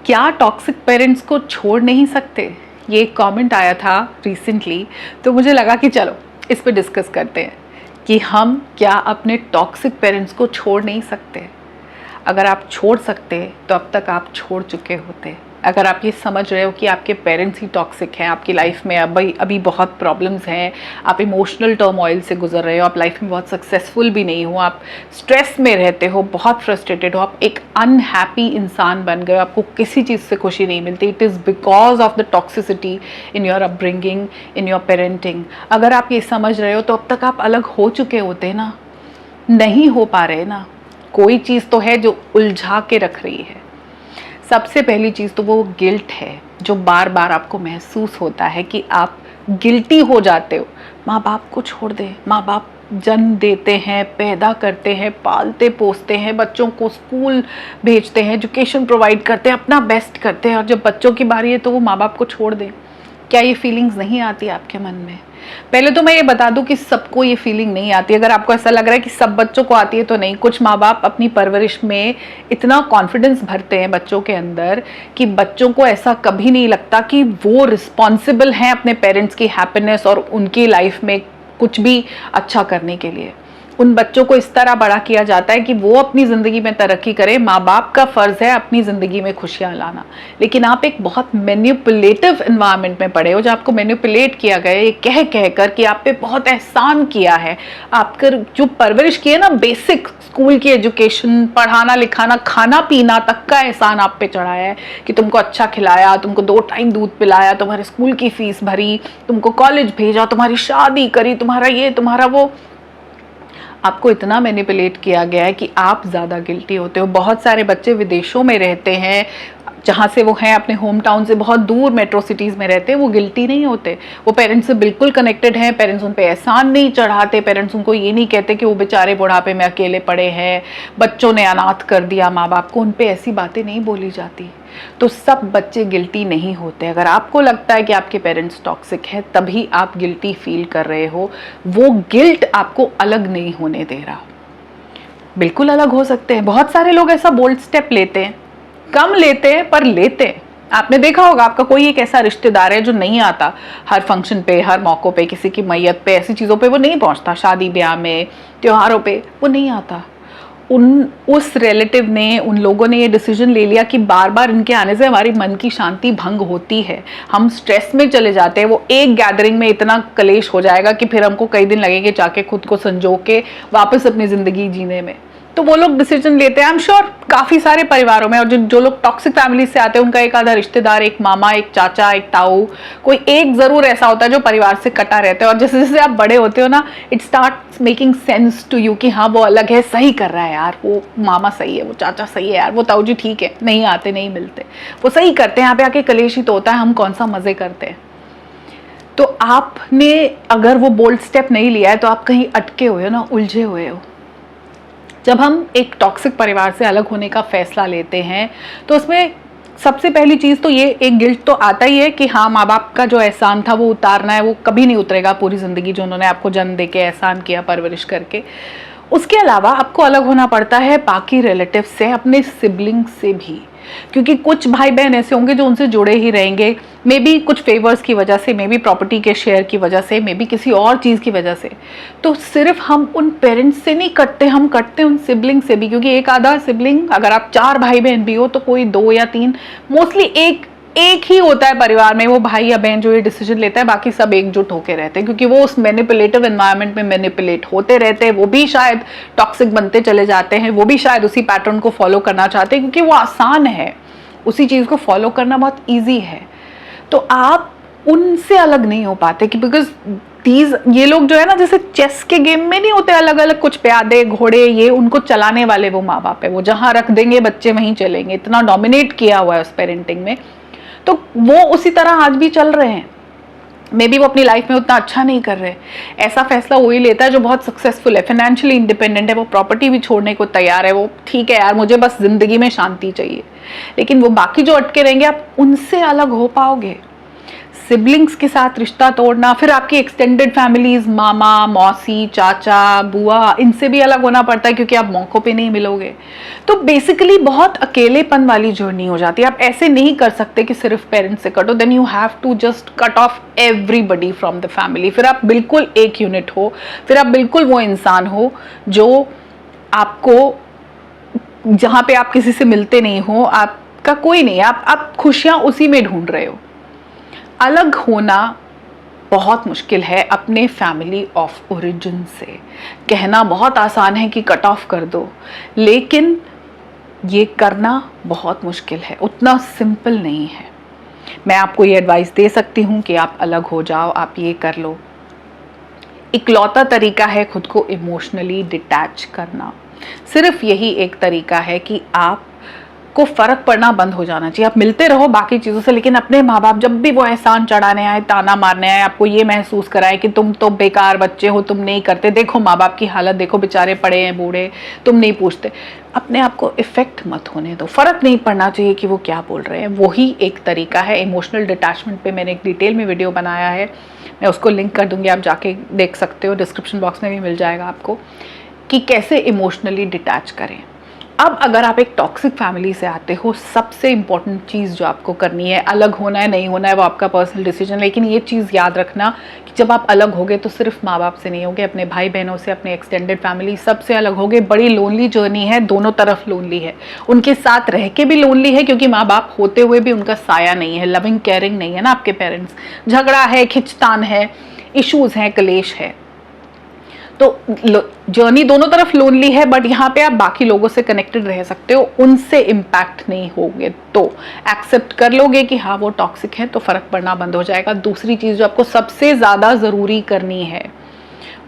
क्या toxic parents को छोड़ नहीं सकते? ये एक कमेंट आया था रिसेंटली, तो मुझे लगा कि चलो इस पे डिस्कस करते हैं कि हम क्या अपने टॉक्सिक पेरेंट्स को छोड़ नहीं सकते। अगर आप छोड़ सकते तो अब तक आप छोड़ चुके होते। अगर आप ये समझ रहे हो कि आपके पेरेंट्स ही टॉक्सिक हैं, आपकी लाइफ में अभी बहुत प्रॉब्लम्स हैं, आप इमोशनल टर्मोइल से गुजर रहे हो, आप लाइफ में बहुत सक्सेसफुल भी नहीं हो, आप स्ट्रेस में रहते हो, बहुत फ्रस्ट्रेटेड हो, आप एक अनहैप्पी इंसान बन गए हो, आपको किसी चीज़ से खुशी नहीं मिलती, it is because of the toxicity in your upbringing, in your parenting. अगर आप ये समझ रहे हो तो अब तक आप अलग हो चुके होते ना, नहीं हो पा रहे ना। कोई चीज़ तो है जो उलझा के रख रही है। सबसे पहली चीज़ तो वो गिल्ट है, जो बार बार आपको महसूस होता है कि आप गिल्टी हो जाते हो। माँ बाप को छोड़ दे, माँ बाप जन्म देते हैं, पैदा करते हैं, पालते पोसते हैं, बच्चों को स्कूल भेजते हैं, एजुकेशन प्रोवाइड करते हैं, अपना बेस्ट करते हैं, और जब बच्चों की बारी है तो वो माँ बाप को छोड़ दें। क्या ये फीलिंग्स नहीं आती आपके मन में? पहले तो मैं ये बता दूं कि सबको ये फीलिंग नहीं आती। अगर आपको ऐसा लग रहा है कि सब बच्चों को आती है तो नहीं। कुछ माँ बाप अपनी परवरिश में इतना कॉन्फिडेंस भरते हैं बच्चों के अंदर कि बच्चों को ऐसा कभी नहीं लगता कि वो रिस्पॉन्सिबल हैं अपने पेरेंट्स की हैप्पीनेस और उनकी लाइफ में कुछ भी अच्छा करने के लिए। उन बच्चों को इस तरह बड़ा किया जाता है कि वो अपनी ज़िंदगी में तरक्की करें, माँ बाप का फ़र्ज़ है अपनी ज़िंदगी में खुशियाँ लाना। लेकिन आप एक बहुत मैनिपुलेटिव इन्वायरमेंट में पड़े हो, जो आपको मैनिपुलेट किया गया है कह कह कर कि आप पे बहुत एहसान किया है, आपका जो परवरिश की है ना, बेसिक स्कूल की एजुकेशन, पढ़ाना लिखाना, खाना पीना तक का एहसान आप पे चढ़ाया है कि तुमको अच्छा खिलाया, तुमको 2 टाइम दूध पिलाया, तुम्हारे स्कूल की फ़ीस भरी, तुमको कॉलेज भेजा, तुम्हारी शादी करी, तुम्हारा ये तुम्हारा वो। आपको इतना मैनिपुलेट किया गया है कि आप ज़्यादा गिल्टी होते हो। बहुत सारे बच्चे विदेशों में रहते हैं, जहाँ से वो हैं अपने होम टाउन से बहुत दूर मेट्रो सिटीज़ में रहते हैं, वो गिल्टी नहीं होते। वो पेरेंट्स से बिल्कुल कनेक्टेड हैं, पेरेंट्स उन पे एहसान नहीं चढ़ाते, पेरेंट्स उनको ये नहीं कहते कि वो बेचारे बुढ़ापे में अकेले पड़े हैं, बच्चों ने अनाथ कर दिया माँ बाप को, उन पे ऐसी बातें नहीं बोली जाती। तो सब बच्चे गिल्टी नहीं होते। अगर आपको लगता है कि आपके पेरेंट्स टॉक्सिक है तभी आप गिल्टी फील कर रहे हो, वो गिल्ट आपको अलग नहीं होने दे रहा। बिल्कुल अलग हो सकते हैं। बहुत सारे लोग ऐसा बोल्ड स्टेप लेते हैं, कम लेते हैं पर लेते हैं। आपने देखा होगा, आपका कोई एक ऐसा रिश्तेदार है जो नहीं आता हर फंक्शन पे, हर मौक़ों पे, किसी की मैयत पे, ऐसी चीज़ों पे वो नहीं पहुंचता, शादी ब्याह में, त्योहारों पे वो नहीं आता। उस रिलेटिव ने, उन लोगों ने ये डिसीजन ले लिया कि बार बार इनके आने से हमारी मन की शांति भंग होती है, हम स्ट्रेस में चले जाते हैं। वो एक गैदरिंग में इतना कलेश हो जाएगा कि फिर हमको कई दिन लगेंगे जाके खुद को संजो के वापस अपनी ज़िंदगी जीने में। तो वो लोग डिसीजन लेते हैं। आई एम श्योर काफ़ी सारे परिवारों में, और जो लोग टॉक्सिक फैमिली से आते हैं उनका एक आधा रिश्तेदार, एक मामा, एक चाचा, एक ताऊ, कोई एक ज़रूर ऐसा होता है जो परिवार से कटा रहता है। और जैसे जैसे आप बड़े होते हो ना, it starts making sense to you कि हाँ वो अलग है, सही कर रहा है यार, वो मामा सही है, वो चाचा सही है यार, वो ताऊ जी ठीक है, नहीं आते नहीं मिलते, वो सही करते हैं, यहाँ पे आके कलेश ही तो होता है, हम कौन सा मज़े करते हैं। तो आपने अगर वो बोल्ड स्टेप नहीं लिया है तो आप कहीं अटके हुए हो ना, उलझे हुए हो। जब हम एक टॉक्सिक परिवार से अलग होने का फैसला लेते हैं तो उसमें सबसे पहली चीज़ तो ये एक गिल्ट तो आता ही है कि हाँ, माँ बाप का जो एहसान था वो उतारना है, वो कभी नहीं उतरेगा पूरी ज़िंदगी, जो उन्होंने आपको जन्म दे के एहसान किया, परवरिश करके। उसके अलावा आपको अलग होना पड़ता है बाकी रिलेटिव से, अपने सिबलिंग से भी, क्योंकि कुछ भाई बहन ऐसे होंगे जो उनसे जुड़े ही रहेंगे, मे बी कुछ फेवर्स की वजह से, मे बी प्रॉपर्टी के शेयर की वजह से, मे बी किसी और चीज़ की वजह से। तो सिर्फ हम उन पेरेंट्स से नहीं कटते, हम कटते उन सिबलिंग से भी, क्योंकि एक आधा सिबलिंग, अगर आप 4 भाई बहन भी हो तो कोई 2 या 3, मोस्टली एक ही होता है परिवार में, वो भाई या बहन जो ये डिसीजन लेता है, बाकी सब एकजुट होकर रहते हैं, क्योंकि वो उस मैनिपुलेटिव एनवायरनमेंट में मैनिपुलेट होते रहते हैं। वो भी शायद टॉक्सिक बनते चले जाते हैं, वो भी शायद उसी पैटर्न को फॉलो करना चाहते हैं, क्योंकि वो आसान है, उसी चीज़ को फॉलो करना बहुत ईजी है। तो आप उनसे अलग नहीं हो पाते कि बिकॉज ये लोग जो है ना, जैसे चेस के गेम में नहीं होते अलग अलग कुछ प्यादे घोड़े, ये उनको चलाने वाले वो माँ बाप है, वो जहाँ रख देंगे बच्चे वहीं चलेंगे, इतना डोमिनेट किया हुआ है उस पेरेंटिंग में। तो वो उसी तरह आज भी चल रहे हैं। मे बी वो अपनी लाइफ में उतना अच्छा नहीं कर रहे। ऐसा फैसला वही लेता है जो बहुत सक्सेसफुल है, फाइनेंशियली इंडिपेंडेंट है, वो प्रॉपर्टी भी छोड़ने को तैयार है, वो ठीक है यार मुझे बस जिंदगी में शांति चाहिए। लेकिन वो बाकी जो अटके रहेंगे, आप उनसे अलग हो पाओगे? सिबलिंग्स के साथ रिश्ता तोड़ना, फिर आपकी एक्सटेंडेड फैमिलीज, मामा मौसी चाचा बुआ, इनसे भी अलग होना पड़ता है क्योंकि आप मौकों पे नहीं मिलोगे। तो बेसिकली बहुत अकेलेपन वाली जर्नी हो जाती है। आप ऐसे नहीं कर सकते कि सिर्फ पेरेंट्स से कटो, then you have to just cut off everybody from the family. फिर आप बिल्कुल एक यूनिट हो, फिर आप बिल्कुल वो इंसान हो जो आपको, जहाँ पे आप किसी से मिलते नहीं हो, आपका कोई नहीं, आप खुशियाँ उसी में ढूंढ रहे हो। अलग होना बहुत मुश्किल है अपने फैमिली ऑफ ओरिजिन से। कहना बहुत आसान है कि कट ऑफ कर दो, लेकिन ये करना बहुत मुश्किल है, उतना सिंपल नहीं है। मैं आपको ये एडवाइस दे सकती हूँ कि आप अलग हो जाओ, आप ये कर लो। इकलौता तरीका है खुद को इमोशनली डिटैच करना। सिर्फ यही एक तरीका है कि आप को फर्क पड़ना बंद हो जाना चाहिए। आप मिलते रहो बाकी चीज़ों से, लेकिन अपने माँ बाप जब भी वो एहसान चढ़ाने आए, ताना मारने आए, आपको ये महसूस कराए कि तुम तो बेकार बच्चे हो, तुम नहीं करते, देखो माँ बाप की हालत देखो, बेचारे पड़े हैं बूढ़े, तुम नहीं पूछते, अपने आप को इफेक्ट मत होने दो। फर्क नहीं पड़ना चाहिए कि वो क्या बोल रहे हैं। वही एक तरीका है इमोशनल डिटैचमेंट पे मैंने एक डिटेल में वीडियो बनाया है, मैं उसको लिंक कर दूंगी, आप जाके देख सकते हो, डिस्क्रिप्शन बॉक्स में भी मिल जाएगा आपको, कि कैसे इमोशनली डिटैच करें। अब अगर आप एक टॉक्सिक फैमिली से आते हो, सबसे इंपॉर्टेंट चीज़ जो आपको करनी है, अलग होना है नहीं होना है वो आपका पर्सनल डिसीजन, लेकिन ये चीज़ याद रखना कि जब आप अलग होगे तो सिर्फ माँ बाप से नहीं होगे, अपने भाई बहनों से, अपने एक्सटेंडेड फैमिली सबसे अलग होगे। बड़ी लोनली जर्नी है, दोनों तरफ लोनली है, उनके साथ रह के भी लोनली है क्योंकि माँ बाप होते हुए भी उनका साया नहीं है, लविंग केयरिंग नहीं है ना आपके पेरेंट्स, झगड़ा है, खिंचतान है, इश्यूज हैं, क्लेश है। तो जर्नी दोनों तरफ लोनली है, बट यहाँ पे आप बाकी लोगों से कनेक्टेड रह सकते हो, उनसे इम्पैक्ट नहीं होगे तो एक्सेप्ट कर लोगे कि हाँ वो टॉक्सिक है, तो फर्क पड़ना बंद हो जाएगा। दूसरी चीज़ जो आपको सबसे ज़्यादा ज़रूरी करनी है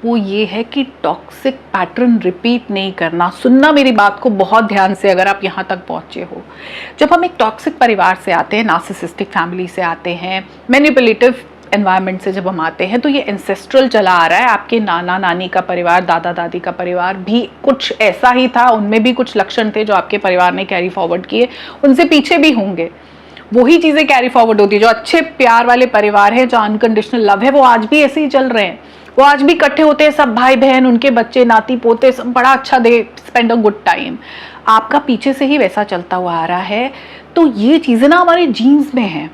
वो ये है कि टॉक्सिक पैटर्न रिपीट नहीं करना। सुनना मेरी बात को बहुत ध्यान से अगर आप यहाँ तक पहुँचे हो। जब हम एक टॉक्सिक परिवार से आते हैं, नार्सिसिस्टिक फैमिली से आते हैं, मैनिपुलेटिव एनवायरनमेंट से जब हम आते हैं, तो ये एंसेस्ट्रल चला आ रहा है। आपके नाना नानी का परिवार, दादा दादी का परिवार भी कुछ ऐसा ही था, उनमें भी कुछ लक्षण थे जो आपके परिवार ने कैरी फॉरवर्ड किए, उनसे पीछे भी होंगे। वही चीज़ें कैरी फॉरवर्ड होती है। जो अच्छे प्यार वाले परिवार है, जो अनकंडीशनल लव है, वो आज भी ऐसे ही चल रहे हैं। वो आज भी इकट्ठे होते हैं, सब भाई बहन, उनके बच्चे, नाती पोते, सब बड़ा अच्छा they spend a good time. आपका पीछे से ही वैसा चलता हुआ आ रहा है। तो ये चीज़ें ना हमारे जीन्स में हैं।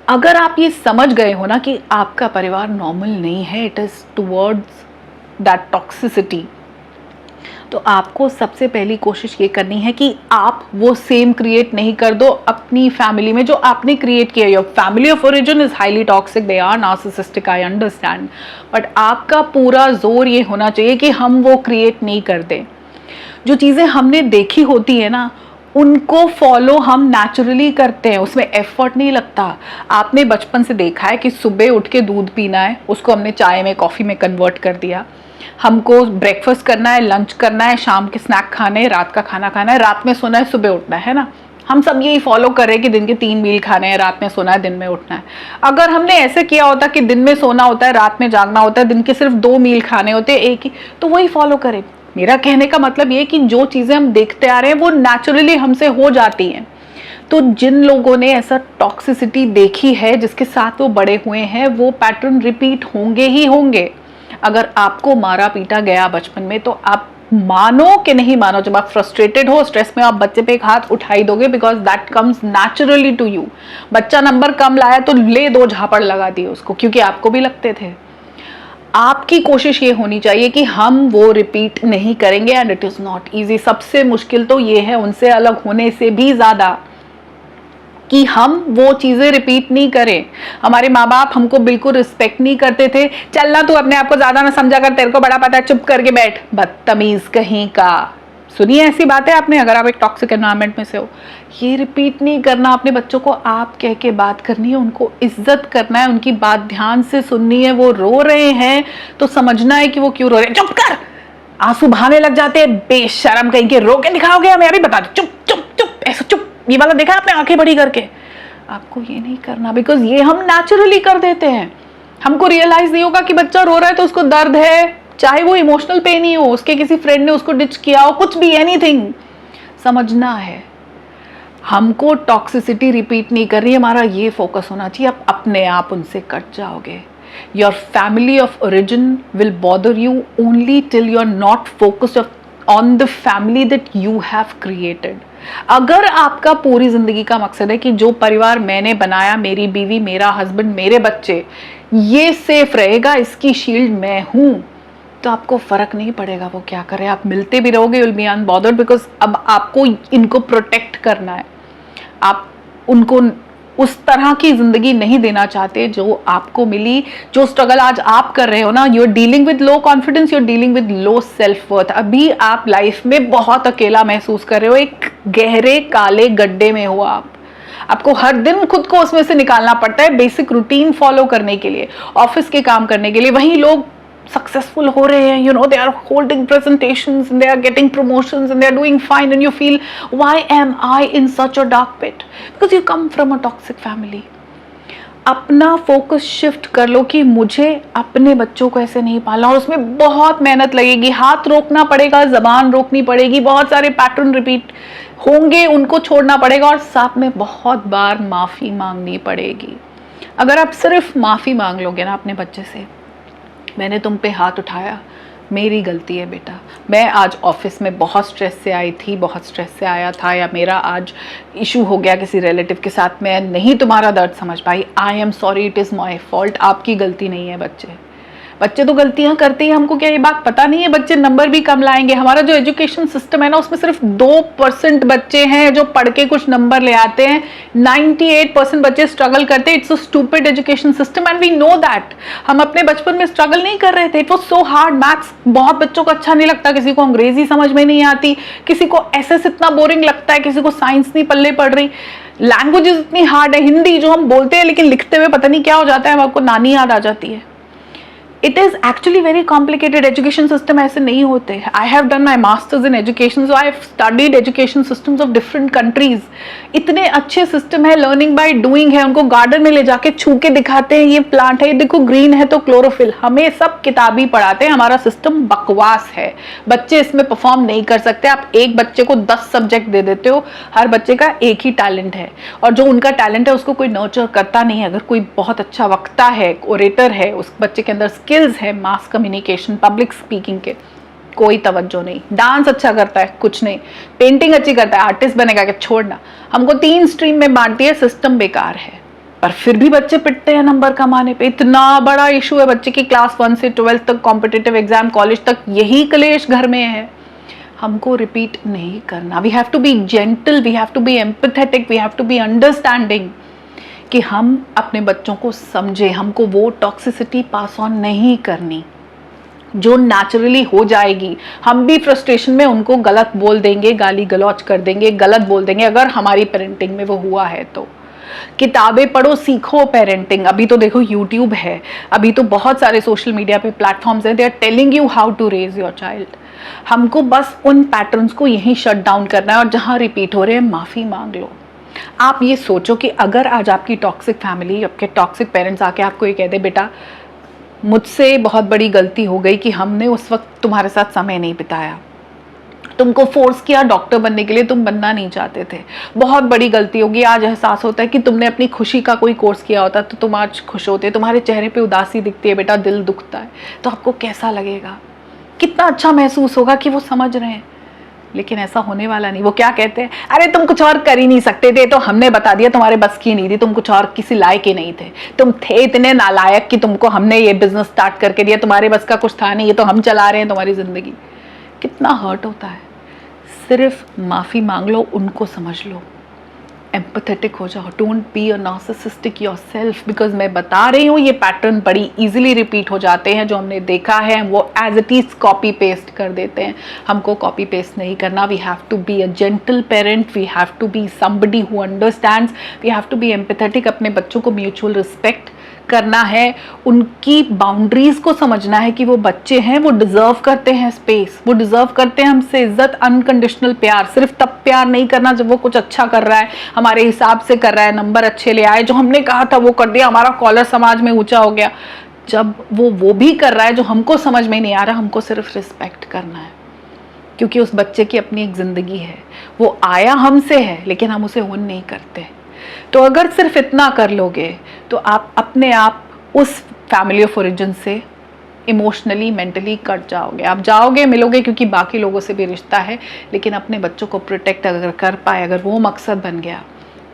अगर आप ये समझ गए हो ना कि आपका परिवार नॉर्मल नहीं है, it is towards that toxicity, तो आपको सबसे पहली कोशिश ये करनी है कि आप वो सेम क्रिएट नहीं कर दो अपनी फैमिली में जो आपने क्रिएट किया। Your family of origin is highly toxic, they are narcissistic, I understand, but आपका पूरा जोर ये होना चाहिए कि हम वो क्रिएट नहीं कर दें। जो चीज़ें हमने देखी होती है ना, उनको फॉलो हम नेचुरली करते हैं, उसमें एफर्ट नहीं लगता। आपने बचपन से देखा है कि सुबह उठ के दूध पीना है, उसको हमने चाय में, कॉफ़ी में कन्वर्ट कर दिया। हमको ब्रेकफास्ट करना है, लंच करना है, शाम के स्नैक खाने, रात का खाना खाना है, रात में सोना है, सुबह उठना है ना। हम सब यही फॉलो कर रहे हैं कि दिन के 3 मील खाने हैं, रात में सोना है, दिन में उठना है। अगर हमने ऐसे किया होता कि दिन में सोना होता है, रात में जागना होता है, दिन के सिर्फ 2 मील खाने होते हैं, एक ही, तो वही फॉलो करें। मेरा कहने का मतलब ये कि जो चीज़ें हम देखते आ रहे हैं वो नेचुरली हमसे हो जाती हैं। तो जिन लोगों ने ऐसा टॉक्सिसिटी देखी है, जिसके साथ वो बड़े हुए हैं, वो पैटर्न रिपीट होंगे ही होंगे। अगर आपको मारा पीटा गया बचपन में, तो आप मानो कि नहीं मानो, जब आप फ्रस्ट्रेटेड हो, स्ट्रेस में, आप बच्चे पे एक हाथ उठाई दोगे, because that comes naturally to you. बच्चा नंबर कम लाया तो ले 2 झापड़ लगा दिए उसको, क्योंकि आपको भी लगते थे। आपकी कोशिश ये होनी चाहिए कि हम वो रिपीट नहीं करेंगे, and it is not easy. सबसे मुश्किल तो ये है उनसे अलग होने से भी ज्यादा, कि हम वो चीजें रिपीट नहीं करें। हमारे माँ बाप हमको बिल्कुल रिस्पेक्ट नहीं करते थे। चलना, तू अपने आप को ज्यादा ना समझा कर, तेरे को बड़ा पता है, चुप करके बैठ, बदतमीज कहीं का। सुनिए ऐसी बातें आपने, अगर आप एक टॉक्सिक एनवायरनमेंट में से हो। ये रिपीट नहीं करना। अपने बच्चों को आप कह के बात करनी है, उनको इज्जत करना है, उनकी बात ध्यान से सुननी है। वो रो रहे हैं तो समझना है कि वो क्यों रो रहे हैं। चुप कर, आंसू बहाने लग जाते हैं, बेशरम कहीं के, रो के दिखाओगे हमें, अभी बता दो, चुप चुप चुप, ऐसा चुप, ये वाला देखा आपने, आंखें बड़ी करके। आपको ये नहीं करना, बिकॉज ये हम नेचुरली कर देते हैं। हमको रियलाइज नहीं होगा कि बच्चा रो रहा है तो उसको दर्द है, चाहे वो इमोशनल पेन ही हो, उसके किसी फ्रेंड ने उसको डिच किया हो, कुछ भी, एनीथिंग। समझना है हमको टॉक्सिसिटी रिपीट नहीं कर रही है, हमारा ये फोकस होना चाहिए। आप अपने आप उनसे कट जाओगे। Your family of origin will bother you only till you are not focused on the family that you have created. अगर आपका पूरी जिंदगी का मकसद है कि जो परिवार मैंने बनाया, मेरी बीवी, मेरा हस्बैंड, मेरे बच्चे, ये सेफ रहेगा, इसकी शील्ड मैं हूं, तो आपको फर्क नहीं पड़ेगा वो क्या करे। आप मिलते भी रहोगे, विल बी अनबॉदर्ड, बिकॉज अब आपको इनको प्रोटेक्ट करना है। आप उनको उस तरह की जिंदगी नहीं देना चाहते जो आपको मिली। जो स्ट्रगल आज आप कर रहे हो ना, you are dealing with low confidence, you are dealing with low self worth. अभी आप लाइफ में बहुत अकेला महसूस कर रहे हो, एक गहरे काले गड्ढे में हो आप। आपको हर दिन खुद को उसमें से निकालना पड़ता है बेसिक रूटीन फॉलो करने के लिए, ऑफिस के काम करने के लिए। वहीं लोग सक्सेसफुल हो रहे हैं, you know, they are holding presentations, they are getting promotions and they are doing fine, and you feel why am I in such a dark pit, because you come from a toxic family. अपना focus shift कर लो कि मुझे अपने बच्चों को ऐसे नहीं पालना, और उसमें बहुत मेहनत लगेगी, हाथ रोकना पड़ेगा, जबान रोकनी पड़ेगी, बहुत सारे पैटर्न रिपीट होंगे, उनको छोड़ना पड़ेगा, और साथ में बहुत बार माफ़ी मांगनी पड़ेगी। अगर आप सिर्फ माफ़ी मांग लोगे ना अपने बच्चे से, मैंने तुम पे हाथ उठाया, मेरी गलती है बेटा, मैं आज ऑफिस में बहुत स्ट्रेस से आई थी, बहुत स्ट्रेस से आया था, या मेरा आज इशू हो गया किसी रिलेटिव के साथ, मैं नहीं तुम्हारा दर्द समझ पाई, I am sorry, it is my fault. आपकी गलती नहीं है। बच्चे तो गलतियां करते हैं, हमको क्या ये बात पता नहीं है? बच्चे नंबर भी कम लाएंगे। हमारा जो एजुकेशन सिस्टम है ना, उसमें सिर्फ 2% बच्चे हैं जो पढ़ के कुछ नंबर ले आते हैं, 98% बच्चे स्ट्रगल करते हैं। It's a stupid education system and we know that. हम अपने बचपन में स्ट्रगल नहीं कर रहे थे, it was so hard. Maths बहुत बच्चों को अच्छा नहीं लगता, किसी को अंग्रेजी समझ में नहीं आती, किसी को एसएस इतना बोरिंग लगता है, किसी को साइंस नहीं पल्ले पड़ रही, लैंग्वेजेस इतनी हार्ड है। हिंदी जो हम बोलते हैं लेकिन लिखते हुए पता नहीं क्या हो जाता है, आपको नानी याद आ जाती है। It is actually very complicated. Education system ऐसे नहीं होते। I have done my masters in education, so I have studied education systems of different countries. इतने अच्छे सिस्टम है, लर्निंग बाय डूइंग है, उनको गार्डन में ले जाके छू के दिखाते हैं, ये प्लांट है, ये देखो ग्रीन है तो क्लोरोफिल। हमें सब किताबी पढ़ाते हैं, हमारा सिस्टम बकवास है। बच्चे इसमें परफॉर्म नहीं कर सकते। आप एक बच्चे को 10 सब्जेक्ट दे देते हो, हर बच्चे का एक ही टैलेंट है, और जो उनका टैलेंट है उसको कोई नर्चर करता नहीं है। अगर कोई बहुत अच्छा वक्ता है, ओरेटर है, उस बच्चे के अंदर स्किल्स है, मास कम्युनिकेशन, पब्लिक स्पीकिंग के, कोई तवज्जो नहीं। डांस अच्छा करता है, कुछ नहीं। पेंटिंग अच्छी करता है, आर्टिस्ट बनेगा क्या? छोड़ना। हमको 3 स्ट्रीम में बांट दिया, सिस्टम बेकार है। पर फिर भी बच्चे पिटते हैं नंबर कमाने पे। इतना बड़ा इशू है बच्चे की, क्लास 1 से 12th तक कॉम्पिटिटिव एग्जाम, कॉलेज तक यही क्लेश घर में है। हमको रिपीट नहीं करना। We have to be gentle, we have to be empathetic, we have to be understanding, कि हम अपने बच्चों को समझे। हमको वो टॉक्सिसिटी पास ऑन नहीं करनी जो नेचुरली हो जाएगी। हम भी फ्रस्ट्रेशन में उनको गलत बोल देंगे, गाली गलौज कर देंगे, गलत बोल देंगे, अगर हमारी पेरेंटिंग में वो हुआ है तो। किताबें पढ़ो, सीखो पेरेंटिंग। अभी तो देखो यूट्यूब है, अभी तो बहुत सारे सोशल मीडिया पे प्लेटफॉर्म्स हैं, they are telling you how to raise your child. हमको बस उन पैटर्न्स को यहीं शट डाउन करना है, और जहाँ रिपीट हो रहे हैं माफ़ी मांग लो। आप ये सोचो कि अगर आज आपकी टॉक्सिक फैमिली, आपके टॉक्सिक पेरेंट्स आके आपको ये कह दे, बेटा मुझसे बहुत बड़ी गलती हो गई कि हमने उस वक्त तुम्हारे साथ समय नहीं बिताया, तुमको फोर्स किया डॉक्टर बनने के लिए, तुम बनना नहीं चाहते थे, बहुत बड़ी गलती होगी। आज एहसास होता है कि तुमने अपनी खुशी का कोई कोर्स किया होता तो तुम आज खुश होते। तुम्हारे चेहरे पे उदासी दिखती है बेटा, दिल दुखता है, तो आपको कैसा लगेगा? कितना अच्छा महसूस होगा कि वो समझ रहे हैं। लेकिन ऐसा होने वाला नहीं। वो क्या कहते हैं, अरे तुम कुछ और कर ही नहीं सकते थे, तो हमने बता दिया, तुम्हारे बस की नहीं थी, तुम कुछ और किसी लायक ही नहीं थे, तुम थे इतने नालायक कि तुमको हमने ये बिजनेस स्टार्ट करके दिया, तुम्हारे बस का कुछ था नहीं, ये तो हम चला रहे हैं तुम्हारी जिंदगी। कितना हर्ट होता है। सिर्फ माफ़ी मांग लो, उनको समझ लो, एम्पैथेटिक हो जाओ। Don't be a narcissistic yourself, because मैं बता रही हूँ ये पैटर्न बड़ी इजीली रिपीट हो जाते हैं। जो हमने देखा है वो as it is copy paste कर देते हैं। हमको कॉपी पेस्ट नहीं करना। We have to be a gentle parent, we have to be somebody who understands, we have to be empathetic. अपने बच्चों को म्यूचुअल रिस्पेक्ट करना है, उनकी बाउंड्रीज को समझना है कि वो बच्चे हैं, वो डिजर्व करते हैं स्पेस, वो डिजर्व करते हैं हमसे इज्जत, अनकंडीशनल प्यार। सिर्फ तब प्यार नहीं करना जब वो कुछ अच्छा कर रहा है, हमारे हिसाब से कर रहा है, नंबर अच्छे ले आए, जो हमने कहा था वो कर दिया, हमारा कॉलर समाज में ऊंचा हो गया। जब वो भी कर रहा है जो हमको समझ में नहीं आ रहा, हमको सिर्फ रिस्पेक्ट करना है, क्योंकि उस बच्चे की अपनी एक जिंदगी है। वो आया हमसे है, लेकिन हम उसे ओन नहीं करते। तो अगर सिर्फ इतना कर लोगे तो आप अपने आप उस फैमिली ऑफ ओरिजिन से इमोशनली मेंटली कट जाओगे। आप जाओगे मिलोगे क्योंकि बाकी लोगों से भी रिश्ता है, लेकिन अपने बच्चों को प्रोटेक्ट अगर कर पाए, अगर वो मकसद बन गया,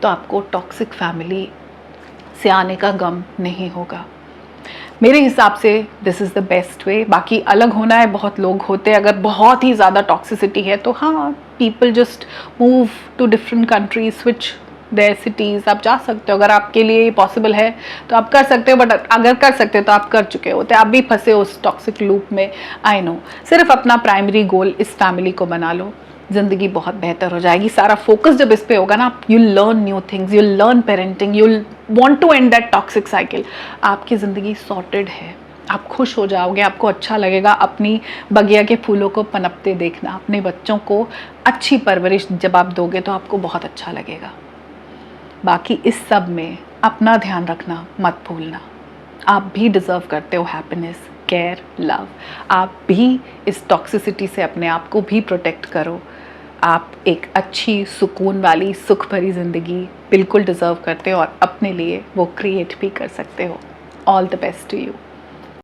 तो आपको टॉक्सिक फैमिली से आने का गम नहीं होगा। मेरे हिसाब से this is the best way. बाकी अलग होना है, बहुत लोग होते हैं, अगर बहुत ही ज़्यादा टॉक्सिसिटी है तो हाँ, people just move to different countries, switch their cities. आप जा सकते हो, अगर आपके लिए पॉसिबल है तो आप कर सकते हो, बट अगर कर सकते हो तो आप कर चुके होते, आप भी फंसे हो उस टॉक्सिक लूप में। आई नो, सिर्फ अपना प्राइमरी गोल इस फैमिली को बना लो, ज़िंदगी बहुत बेहतर हो जाएगी। सारा फोकस जब इस पे होगा ना, you learn new things, you learn parenting, you want to end that toxic cycle. आपकी ज़िंदगी सॉर्टेड है, आप खुश हो जाओगे, आपको अच्छा लगेगा अपनी बगिया के फूलों को पनपते देखना। अपने बच्चों को अच्छी परवरिश जब आप दोगे तो आपको बहुत अच्छा लगेगा। बाकी इस सब में अपना ध्यान रखना मत भूलना। आप भी डिज़र्व करते हो हैप्पीनेस, केयर, लव। आप भी इस टॉक्सिसिटी से अपने आप को भी प्रोटेक्ट करो। आप एक अच्छी सुकून वाली सुख भरी ज़िंदगी बिल्कुल डिज़र्व करते हो और अपने लिए वो क्रिएट भी कर सकते हो। All the best to you.